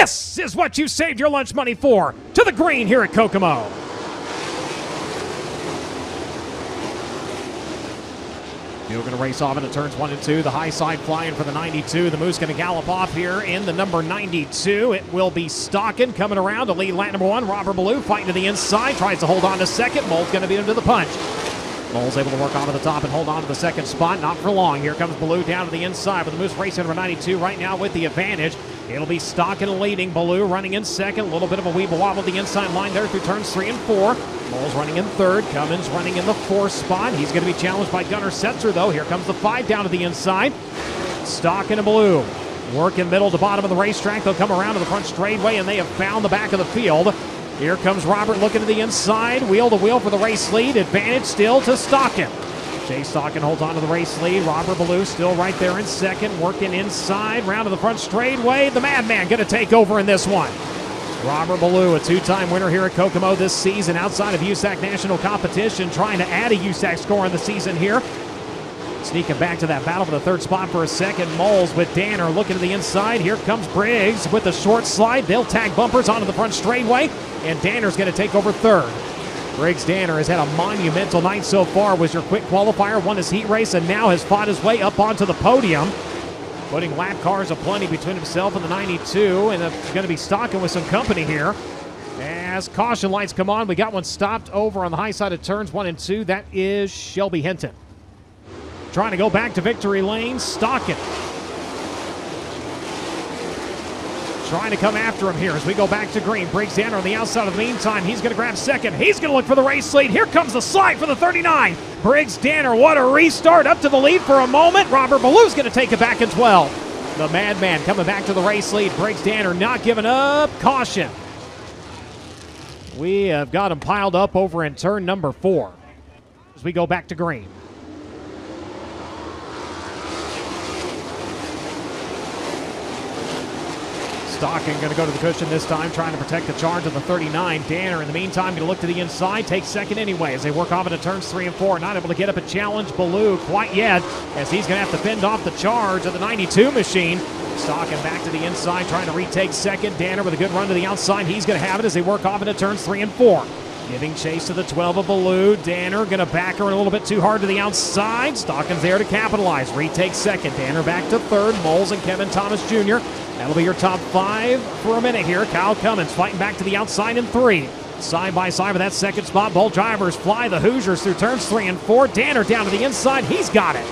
This is what you saved your lunch money for. To the green here at Kokomo. You're going to race off into turns 1 and 2. The high side flying for the 92. The Moose going to gallop off here in the number 92. It will be Stockin coming around to lead lap number 1. Robert Ballou fighting to the inside. Tries to hold on to second. Mole's going to beat him to the punch. Mole's able to work on to the top and hold on to the second spot. Not for long. Here comes Ballou down to the inside, but the Moose racing number 92 right now with the advantage. It'll be Stockin leading. Ballou running in second. A little bit of a weeble wobble the inside line there through turns 3 and 4. Mole's running in third. Cummins running in the 4th spot. He's going to be challenged by Gunnar Setzer, though. Here comes the 5 down to the inside. Stockin and Ballou working middle to bottom of the racetrack. They'll come around to the front straightaway, and they have found the back of the field. Here comes Robert looking to the inside. Wheel to wheel for the race lead. Advantage still to Stockin. Chase Stockin holds on to the race lead. Robert Ballou still right there in second, working inside, round to the front straightaway. The Madman going to take over in this one. Robert Ballou, a 2-time winner here at Kokomo this season outside of USAC national competition, trying to add a USAC score in the season here. Sneaking back to that battle for the 3rd spot for a second. Moles with Danner looking to the inside. Here comes Briggs with the short slide. They'll tag bumpers onto the front straightaway, and Danner's going to take over 3rd. Briggs Danner has had a monumental night so far. Was your quick qualifier, won his heat race, and now has fought his way up onto the podium. Putting lap cars aplenty between himself and the 92, and it's going to be Stockin with some company here. As caution lights come on, we got one stopped over on the high side of turns 1 and 2. That is Shelby Hinton. Trying to go back to victory lane, Stockin. Trying to come after him here as we go back to green. Briggs Danner on the outside. In the meantime, he's going to grab second. He's going to look for the race lead. Here comes the slide for the 39. Briggs Danner, what a restart, up to the lead for a moment. Robert Ballou's going to take it back in 12. The Madman coming back to the race lead. Briggs Danner not giving up. Caution. We have got him piled up over in turn number 4 as we go back to green. Stockin going to go to the cushion this time, trying to protect the charge of the 39. Danner, in the meantime, going to look to the inside, takes second anyway as they work off into turns 3 and 4. Not able to get up and challenge Ballou quite yet, as he's going to have to fend off the charge of the 92 machine. Stockin back to the inside, trying to retake second. Danner with a good run to the outside. He's going to have it as they work off into turns 3 and 4. Giving chase to the 12 of Ballou. Danner going to back her a little bit too hard to the outside. Stockin's there to capitalize. Retake second. Danner back to third. Moles and Kevin Thomas Jr. That'll be your top 5 for a minute here. Kyle Cummins fighting back to the outside in 3. Side by side with that second spot. Both drivers fly the Hoosiers through turns 3 and 4. Danner down to the inside. He's got it.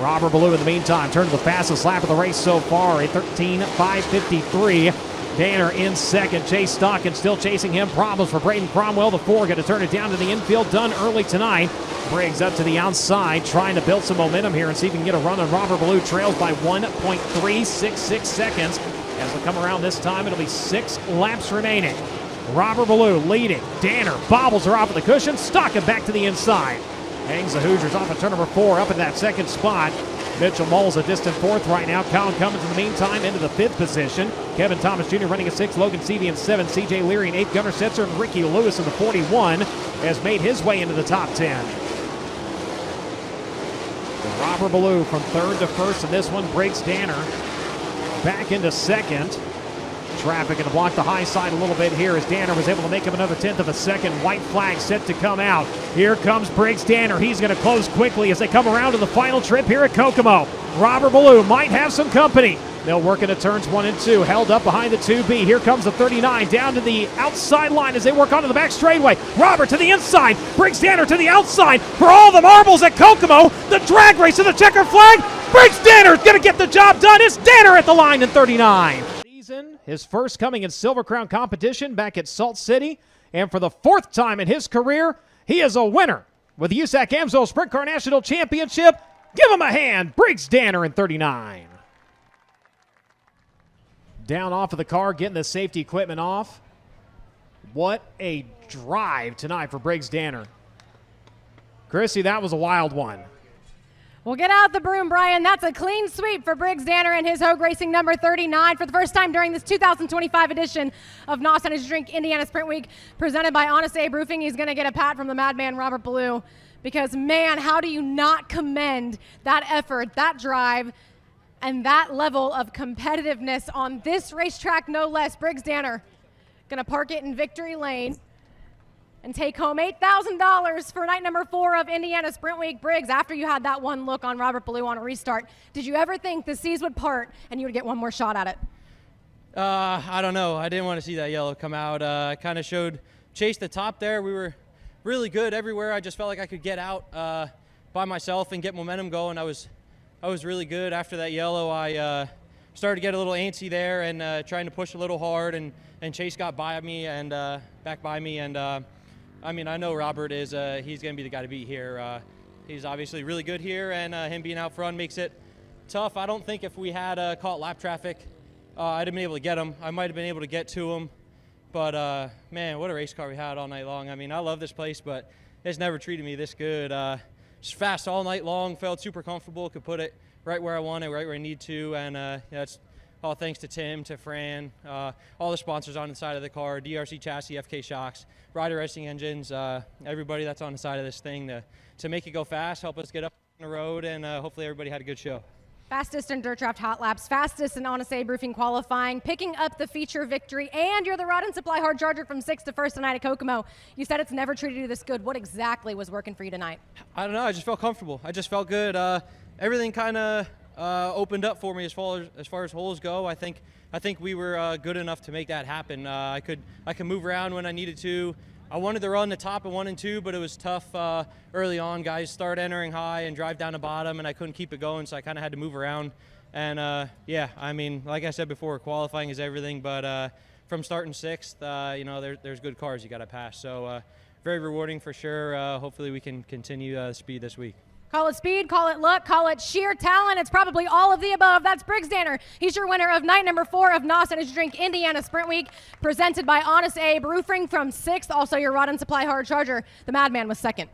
Robert Ballou in the meantime turned to the fastest lap of the race so far, a 13:5:53. Danner in second. Chase Stockin still chasing him. Problems for Braden Cromwell. The 4 going to turn it down to the infield. Done early tonight. Briggs up to the outside, trying to build some momentum here and see if he can get a run on Robert Ballou. Trails by 1.366 seconds. As we come around this time, it'll be 6 laps remaining. Robert Ballou leading. Danner bobbles her off of the cushion. Stockin back to the inside. Hangs the Hoosiers off of turn number 4 up in that second spot. Mitchell Moles a distant 4th right now. Colin Cummins in the meantime into the 5th position. Kevin Thomas Jr. running a 6th. Logan Seavey in 7th. C.J. Leary in 8th. Gunnar Setzer and Ricky Lewis in the 41 has made his way into the top 10. Robert Ballou from 3rd to 1st in this one. Briggs Danner back into 2nd. Traffic going to block the high side a little bit here as Danner was able to make him another 1/10 of a second. White flag set to come out. Here comes Briggs Danner. He's going to close quickly as they come around to the final trip here at Kokomo. Robert Ballou might have some company. They'll work into turns 1 and 2. Held up behind the 2B. Here comes the 39 down to the outside line as they work onto the back straightaway. Robert to the inside. Briggs Danner to the outside for all the marbles at Kokomo. The drag race to the checker flag. Briggs Danner's going to get the job done. It's Danner at the line in 39. His first coming in Silver Crown competition back at Salt City. And for the 4th time in his career, he is a winner with the USAC AMSOIL Sprint Car National Championship. Give him a hand. Briggs Danner in 39. Down off of the car, getting the safety equipment off. What a drive tonight for Briggs Danner. Chrissy, that was a wild one. Well, get out the broom, Brian. That's a clean sweep for Briggs Danner and his Hogue Racing number 39 for the first time during this 2025 edition of NOS Energy Drink Indiana Sprint Week, presented by Honest Abe Roofing. He's going to get a pat from the Madman Robert Ballou because, man, how do you not commend that effort, that drive, and that level of competitiveness on this racetrack, no less. Briggs Danner gonna park it in victory lane and take home $8,000 for night number 4 of Indiana Sprint Week. Briggs, after you had that one look on Robert Ballou on a restart, did you ever think the seas would part and you would get one more shot at it? I don't know. I didn't want to see that yellow come out. Kind of chased the top there. We were really good everywhere. I just felt like I could get out by myself and get momentum going. I was really good. After that yellow, I started to get a little antsy there and trying to push a little hard, and Chase got by me and back by me. And I mean, I know Robert is he's going to be the guy to beat here. He's obviously really good here, and him being out front makes it tough. I don't think if we had caught lap traffic, I'd have been able to get him. I might have been able to get to him. But, man, what a race car we had all night long. I mean, I love this place, but it's never treated me this good. Just fast all night long, felt super comfortable, could put it right where I wanted, right where I need to. And that's all thanks to Tim, to Fran, all the sponsors on the side of the car, DRC Chassis, FK Shocks, Ryder Racing Engines, everybody that's on the side of this thing to make it go fast, help us get up on the road, and hopefully everybody had a good show. Fastest in Dirt Draft Hot Laps, fastest in Honest Abe Roofing qualifying, picking up the feature victory, and you're the Rod and Supply Hard Charger from 6th to 1st tonight at Kokomo. You said it's never treated you this good. What exactly was working for you tonight? I don't know. I just felt comfortable. I just felt good. Everything kind of opened up for me as far as holes go. I think we were good enough to make that happen. I could move around when I needed to. I wanted to run the top of 1 and 2, but it was tough early on. Guys start entering high and drive down the bottom, and I couldn't keep it going, so I kind of had to move around. And yeah, I mean, like I said before, qualifying is everything, but from starting 6th, you know, there's good cars you got to pass. So very rewarding for sure. Hopefully we can continue speed this week. Call it speed, call it luck, call it sheer talent. It's probably all of the above. That's Briggs Danner. He's your winner of night number 4 of NOS Energy Drink Indiana Sprint Week, presented by Honest Abe Roofing from 6th. Also your Rod and Supply Hard Charger. The Madman was 2nd.